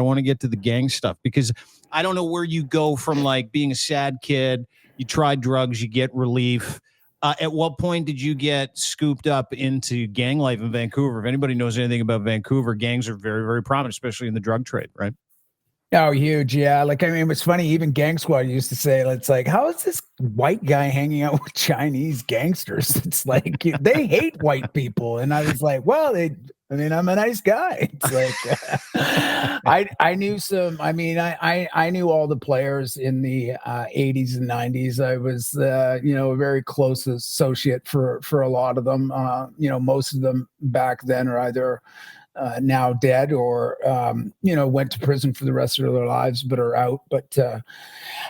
I want to get to the gang stuff because I don't know where you go from like being a sad kid. You try drugs, you get relief. At what point did you get scooped up into gang life in Vancouver? If anybody knows anything about Vancouver, gangs are very, very prominent, especially in the drug trade, right? Oh, huge. Yeah. Like, I mean, it's funny. Even Gang Squad used to say, it's like, how is this white guy hanging out with Chinese gangsters? It's like, they hate white people. And I was like, well, I'm a nice guy. It's like, I knew some, I knew all the players in the 80s and 90s. I was, a very close associate for a lot of them. Most of them back then are either now dead or went to prison for the rest of their lives but are out. But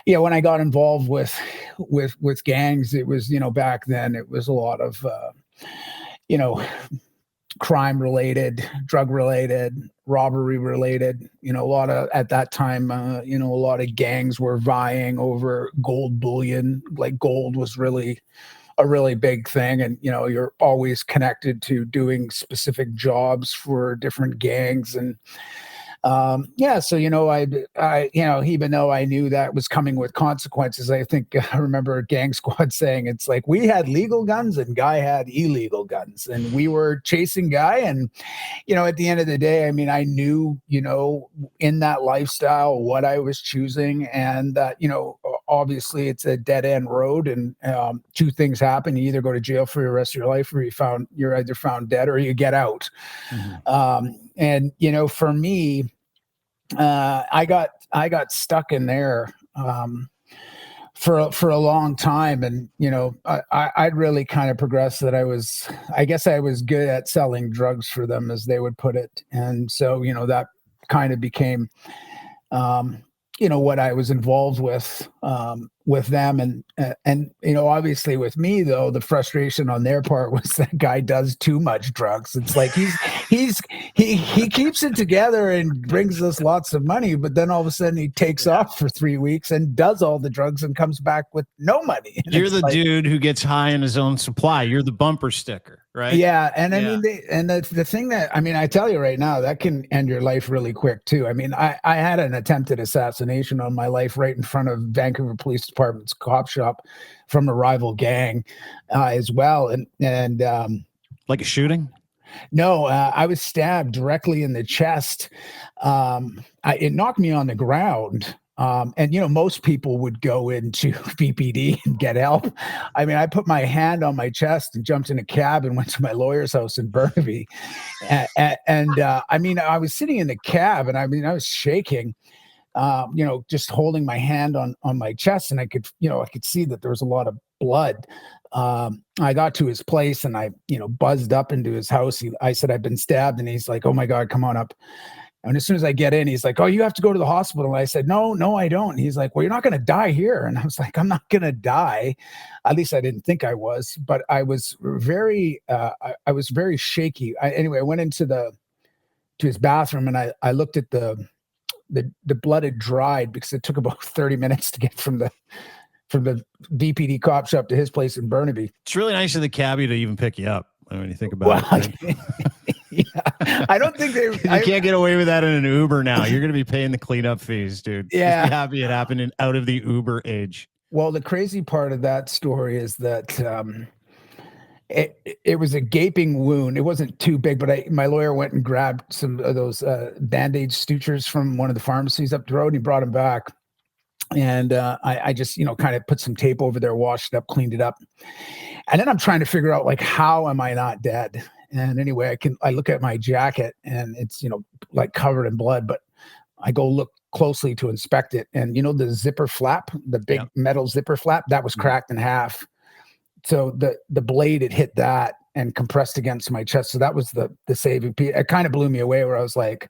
when I got involved with gangs, it was back then it was a lot of crime related, drug related, robbery related. A lot of, at that time, a lot of gangs were vying over gold bullion. Like gold was really a really big thing, and you're always connected to doing specific jobs for different gangs. And so I even though I knew that was coming with consequences, I think I remember Gang Squad saying it's like we had legal guns and Guy had illegal guns, and we were chasing Guy. And at the end of the day, I mean, I knew in that lifestyle what I was choosing, and that obviously it's a dead end road, and two things happen: you either go to jail for the rest of your life, or you're either found dead or you get out. And for me, I got stuck in there for a long time, and I'd really kind of progressed that I guess I was good at selling drugs for them, as they would put it. And so that kind of became what I was involved with them. And obviously with me, though, the frustration on their part was that Guy does too much drugs. It's like he keeps it together and brings us lots of money, but then all of a sudden he takes off for 3 weeks and does all the drugs and comes back with no money. And you're the dude who gets high in his own supply. You're the bumper sticker, right? Yeah. And I mean, the thing that, I tell you right now, that can end your life really quick too. I mean, I had an attempted assassination on my life right in front of Vancouver Police Department's cop shop from a rival gang as well. And like a shooting? No, I was stabbed directly in the chest. It knocked me on the ground. And most people would go into BPD and get help. I mean, I put my hand on my chest and jumped in a cab and went to my lawyer's house in Burnaby. And I was sitting in the cab, and I was shaking, just holding my hand on my chest, and I could see that there was a lot of blood. I got to his place, and I, buzzed up into his house. I said, I've been stabbed. And he's like, oh my God, come on up. And as soon as I get in, he's like, oh, you have to go to the hospital. And I said, no, I don't. And he's like, well, you're not going to die here. And I was like, I'm not going to die. At least I didn't think I was, but I was very, I was very shaky. Anyway, I went to his bathroom, and I looked at the blood had dried, because it took about 30 minutes to get from the VPD cop shop to his place in Burnaby. It's really nice of the cabbie to even pick you up when you think about it. Yeah, I don't think you can't get away with that in an Uber now. You're going to be paying the cleanup fees, dude. Yeah. Just be happy it happened out of the Uber age. Well, the crazy part of that story is that it was a gaping wound. It wasn't too big, but my lawyer went and grabbed some of those Band-Aid sutures from one of the pharmacies up the road, and he brought them back. And I just, kind of put some tape over there, washed it up, cleaned it up. And then I'm trying to figure out, like, how am I not dead? And anyway, I look at my jacket, and it's, like covered in blood, but I go look closely to inspect it. And, the zipper flap, the big metal zipper flap, that was cracked in half. So the blade had hit that and compressed against my chest. So that was the saving piece. It kind of blew me away, where I was like,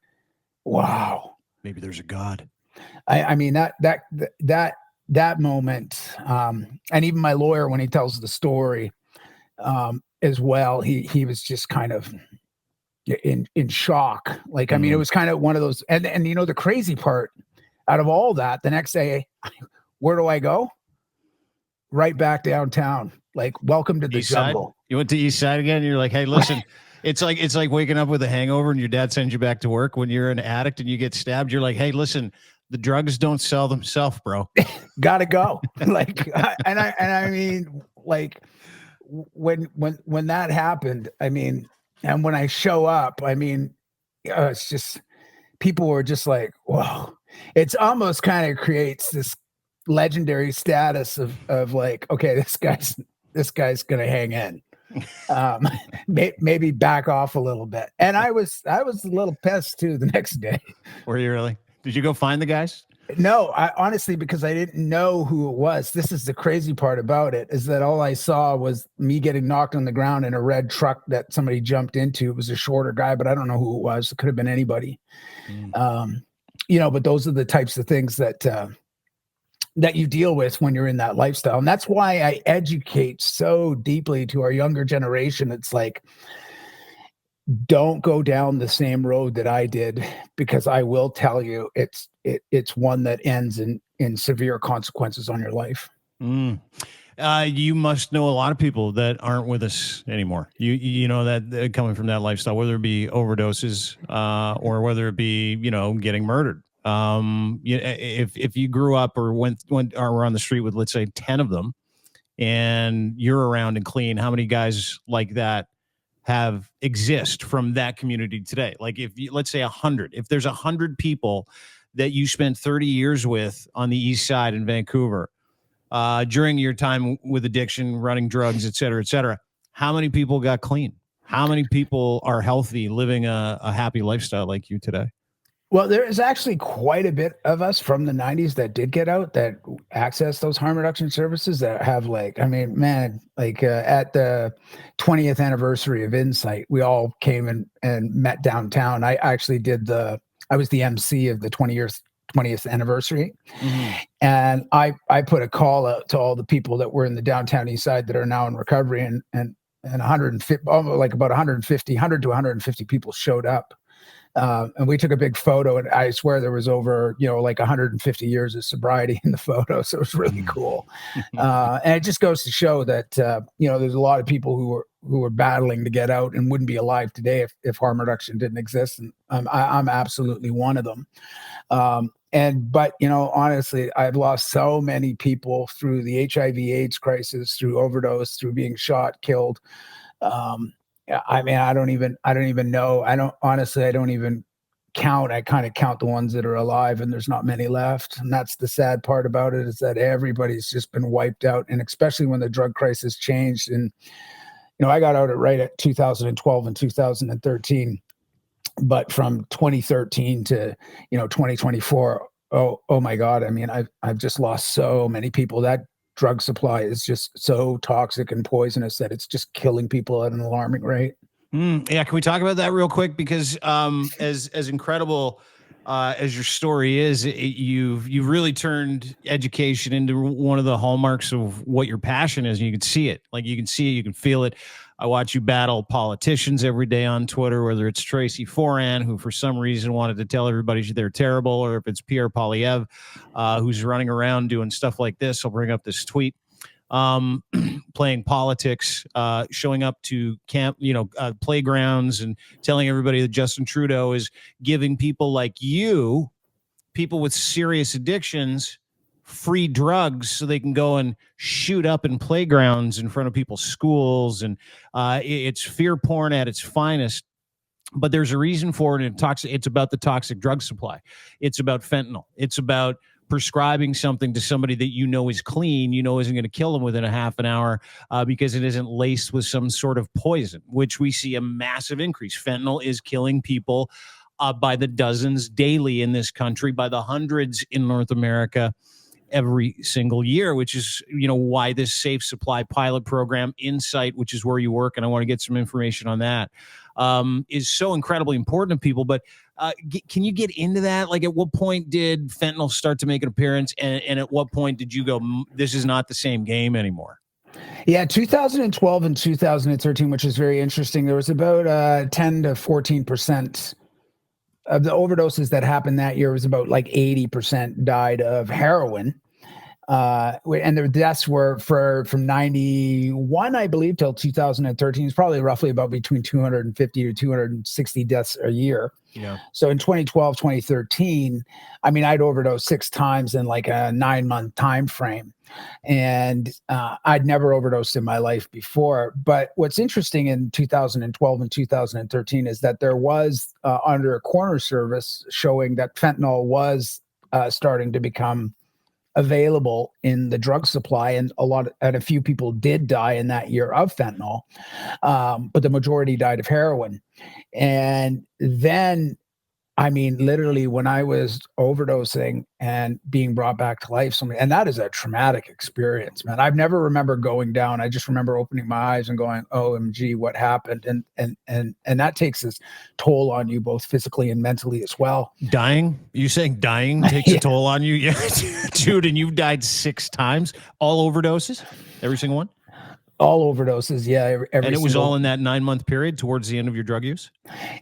wow. Maybe there's a God. I mean, that moment, and even my lawyer, when he tells the story, as well, he was just kind of in shock. Like, I mean, it was kind of one of those, and the crazy part out of all that, the next day, where do I go? Right back downtown. Like, welcome to the jungle. You went to East Side again. You're like, hey, listen, It's like waking up with a hangover and your dad sends you back to work when you're an addict and you get stabbed. You're like, hey, listen, the drugs don't sell themselves, bro. Gotta go. Like, I mean, like when that happened, I mean, and when I show up, I mean, it's just people were just like, whoa. It's almost kind of creates this legendary status of like, okay, this guy's gonna hang in. Maybe back off a little bit. And I was a little pissed too the next day. Were you really? Did you go find the guys? No, I honestly, because I didn't know who it was. This is the crazy part about it, is that all I saw was me getting knocked on the ground in a red truck that somebody jumped into. It was a shorter guy, but I don't know who it was. It could have been anybody. You know, but those are the types of things that that you deal with when you're in that lifestyle. And that's why I educate so deeply to our younger generation. It's like, don't go down the same road that I did, because I will tell you it's one that ends in severe consequences on your life. You must know a lot of people that aren't with us anymore. You know that coming from that lifestyle, whether it be overdoses or whether it be, you know, getting murdered. If you grew up or went or were on the street with, let's say, 10 of them, and you're around and clean, how many guys like that exist from that community today? Like, if you, let's say 100, if there's 100 people that you spent 30 years with on the east side in Vancouver during your time with addiction, running drugs, et cetera, how many people got clean? How many people are healthy, living a happy lifestyle like you today? Well, there is actually quite a bit of us from the 90s that did get out, that access those harm reduction services, that have, like, I mean, man, like at the 20th anniversary of Insight, we all came and met downtown. I actually I was the MC of the 20th anniversary. And I put a call out to all the people that were in the downtown east side that are now in recovery, and 150, like about 100 to 150 people showed up. And we took a big photo, and I swear there was over, you know, like 150 years of sobriety in the photo. So it was really cool. And it just goes to show that, you know, there's a lot of people who were battling to get out and wouldn't be alive today if harm reduction didn't exist. And I'm absolutely one of them. But, you know, honestly, I've lost so many people through the HIV/AIDS crisis, through overdose, through being shot, killed. I mean, I don't even know. I don't even count. I kind of count the ones that are alive, and there's not many left. And that's the sad part about it, is that everybody's just been wiped out. And especially when the drug crisis changed. And, you know, I got out right at 2012 and 2013, but from 2013 to, you know, 2024, oh my God. I mean, I've just lost so many people. That drug supply is just so toxic and poisonous that it's just killing people at an alarming rate. Yeah, can we talk about that real quick? Because as incredible as your story is, you've really turned education into one of the hallmarks of what your passion is. And you can see it, you can feel it. I watch you battle politicians every day on Twitter, whether it's Tracy Foran, who for some reason wanted to tell everybody they're terrible, or if it's Pierre Poilievre, who's running around doing stuff like this. I'll bring up this tweet, playing politics, showing up to camp, playgrounds, and telling everybody that Justin Trudeau is giving people like you, people with serious addictions, free drugs so they can go and shoot up in playgrounds in front of people's schools. And it's fear porn at its finest. But there's a reason for it. And it's about the toxic drug supply. It's about fentanyl. It's about prescribing something to somebody that you know is clean, you know isn't going to kill them within a half an hour because it isn't laced with some sort of poison, which we see a massive increase. Fentanyl is killing people by the dozens daily in this country, by the hundreds in North America every single year, which is, why this Safe Supply pilot program, Insight, which is where you work, and I want to get some information on that, is so incredibly important to people. But can you get into that? Like, at what point did fentanyl start to make an appearance? And at what point did you go, this is not the same game anymore? Yeah, 2012 and 2013, which is very interesting. There was about 10 to 14% of the overdoses that happened that year. Was about like 80% died of heroin. And their deaths were from 91, I believe, till 2013. It's probably roughly about between 250 to 260 deaths a year. Yeah. So in 2012, 2013, I mean, I'd overdosed 6 times in like a 9-month time frame. And I'd never overdosed in my life before. But what's interesting in 2012 and 2013 is that there was under a coroner service showing that fentanyl was starting to become available in the drug supply, and a few people did die in that year of fentanyl, but the majority died of heroin. And then, I mean, literally, when I was overdosing and being brought back to life, and that is a traumatic experience, man. I've never remember going down. I just remember opening my eyes and going, "OMG, what happened?" And that takes its toll on you both physically and mentally as well. Dying? You saying dying takes a toll on you? Yeah, dude. And you've died 6 times, all overdoses, every single one. All overdoses, yeah. Every and it was all in that 9-month period towards the end of your drug use?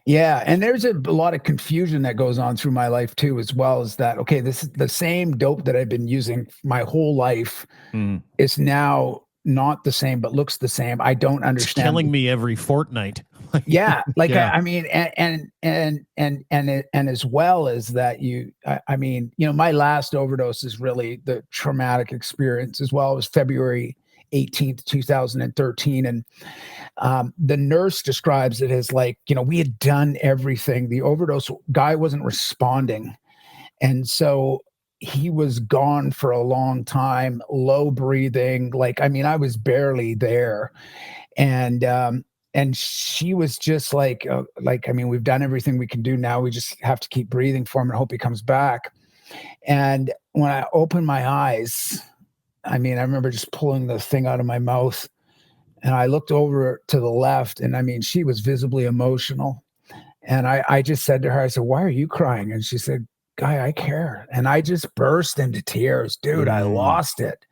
Yeah, and there's a lot of confusion that goes on through my life too, as well as that, okay, this is the same dope that I've been using my whole life is now not the same, but looks the same. I don't understand. It's killing me every fortnight. Yeah, like Yeah. I mean, and as well as that, I mean, you know, my last overdose is really the traumatic experience as well. It was February 18th, 2013. And the nurse describes it as like, you know, we had done everything. The overdose guy wasn't responding. And so he was gone for a long time, low breathing. Like, I mean, I was barely there. And she was just like, I mean, we've done everything we can do now. We just have to keep breathing for him and hope he comes back. And when I opened my eyes, I mean, I remember just pulling the thing out of my mouth, and I looked over to the left, and I mean, she was visibly emotional. And I just said to her, I said, "Why are you crying?" And she said, "Guy, I care." And I just burst into tears, dude. I lost it.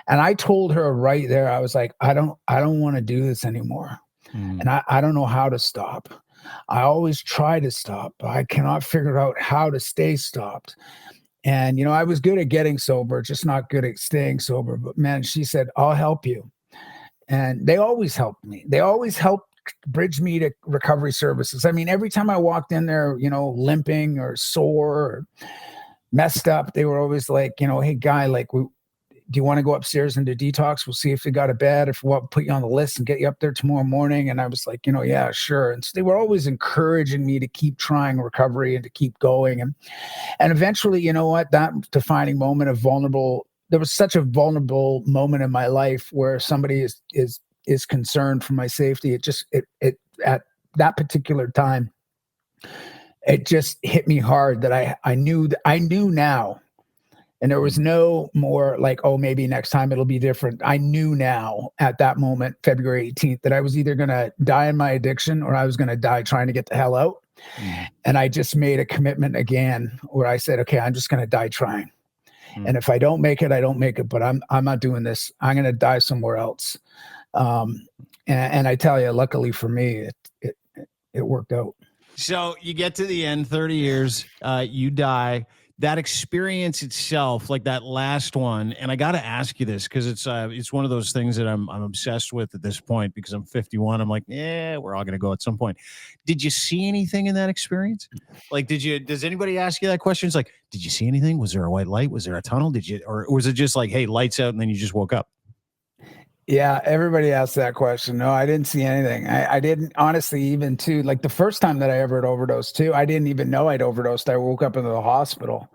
And I told her right there, I was like, I don't want to do this anymore. And I don't know how to stop. I always try to stop, but I cannot figure out how to stay stopped. And, you know, I was good at getting sober, just not good at staying sober. But man, she said, "I'll help you." And they always helped me. They always helped bridge me to recovery services. I mean, every time I walked in there, you know, limping or sore or messed up, they were always like, you know, "Hey, Guy, like, do you want to go upstairs into detox? We'll see if you got a bed, if we want to put you on the list and get you up there tomorrow morning." And I was like, you know, yeah, sure. And so they were always encouraging me to keep trying recovery and to keep going. And eventually, you know what, that defining moment of there was such a vulnerable moment in my life where somebody is concerned for my safety. It at that particular time, it just hit me hard that I knew now. And there was no more like, oh, maybe next time it'll be different. I knew now at that moment, February 18th, that I was either going to die in my addiction or I was going to die trying to get the hell out. And I just made a commitment again where I said, okay, I'm just going to die trying. And if I don't make it, I don't make it, but I'm not doing this. I'm going to die somewhere else. And I tell you, luckily for me, it worked out. So you get to the end, 30 years, you die. That experience itself, like that last one, and I got to ask you this because it's one of those things that I'm obsessed with at this point because I'm 51. I'm like, yeah, we're all going to go at some point. Did you see anything in that experience? Like, does anybody ask you that question? It's like, did you see anything? Was there a white light? Was there a tunnel? Or was it just like, hey, lights out, and then you just woke up? Yeah, everybody asks that question. No, I didn't see anything. I didn't, honestly, even too, like the first time that I ever had overdosed too, I didn't even know I'd overdosed. I woke up in the hospital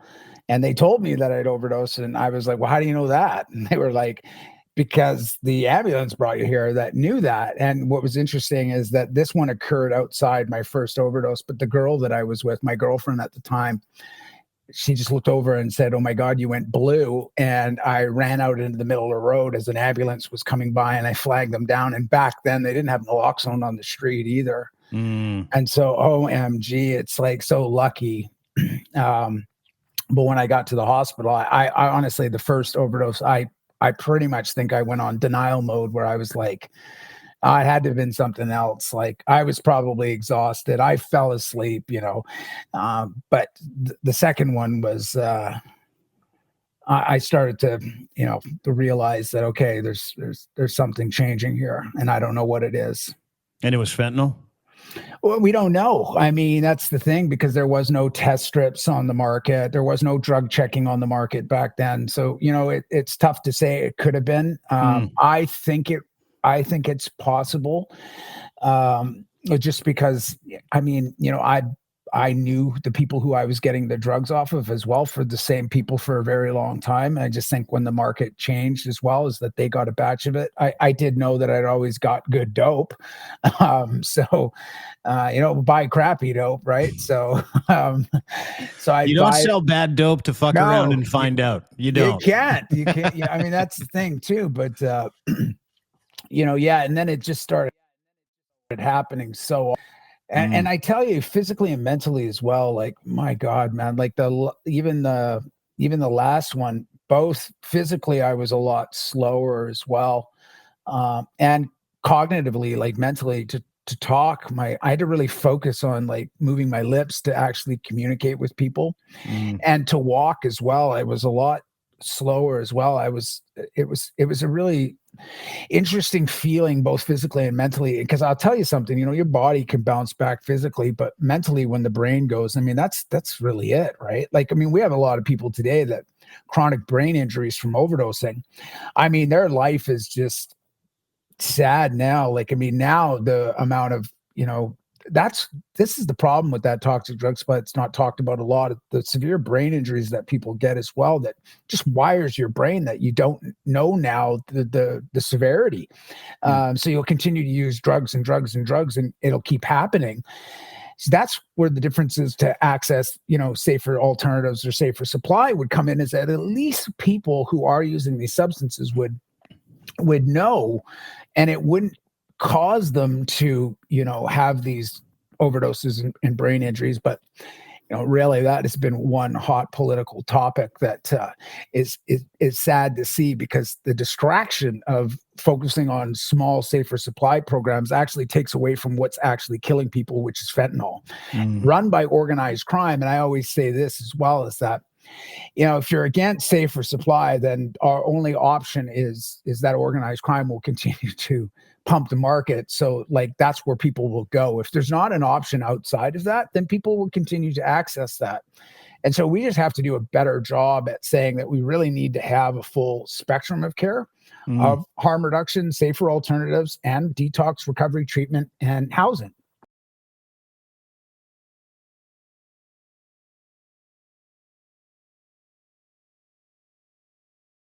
and they told me that I'd overdosed. And I was like, "Well, how do you know that?" And they were like, "Because the ambulance brought you here that knew that." And what was interesting is that this one occurred outside my first overdose, but the girl that I was with, my girlfriend at the time, she just looked over and said, "Oh my God, you went blue." And I ran out into the middle of the road as an ambulance was coming by and I flagged them down. And back then they didn't have naloxone on the street either. And so, OMG, it's like so lucky. But when I got to the hospital, I honestly, the first overdose, I pretty much think I went on denial mode where I was like, it had to have been something else. Like I was probably exhausted. I fell asleep, you know. But the second one was, I started to, to realize that, okay, there's something changing here, and I don't know what it is. And it was fentanyl? Well, we don't know. I mean, that's the thing, because there was no test strips on the market. There was no drug checking on the market back then. So, it's tough to say. It could have been. I think it's possible. Just because, I mean, I knew the people who I was getting the drugs off of as well, for the same people for a very long time. I just think when the market changed as well, is that they got a batch of it. I did know that I'd always got good dope. So buy crappy dope, right? So, you don't sell bad dope to fuck around and find out. You don't. You can't. Yeah, I mean, that's the thing too. But, and then it just started happening. So, and I tell you, physically and mentally as well, like, my God, man, like even the last one, both physically, I was a lot slower as well. And cognitively, like mentally, to talk, I had to really focus on like moving my lips to actually communicate with people, and to walk as well. I was a lot slower as well. It was a really interesting feeling, both physically and mentally, because I'll tell you something, your body can bounce back physically, but mentally, when the brain goes, I mean, that's really it, right? Like, I mean, we have a lot of people today that chronic brain injuries from overdosing. I mean, their life is just sad now. Like, I mean, now the amount of, this is the problem with that toxic drug supply. It's not talked about a lot. The severe brain injuries that people get as well, that just wires your brain, that you don't know now the severity. So you'll continue to use drugs and drugs and drugs, and it'll keep happening. So that's where the differences to access, safer alternatives or safer supply would come in, is that at least people who are using these substances would know, and it wouldn't cause them to, have these overdoses and brain injuries. But, really, that has been one hot political topic that is sad to see, because the distraction of focusing on small, safer supply programs actually takes away from what's actually killing people, which is fentanyl, run by organized crime. And I always say this as well, is that, if you're against safer supply, then our only option is that organized crime will continue to pump the market. So, like, that's where people will go. If there's not an option outside of that, then people will continue to access that. And so we just have to do a better job at saying that we really need to have a full spectrum of care, of harm reduction, safer alternatives, and detox, recovery, treatment, and housing.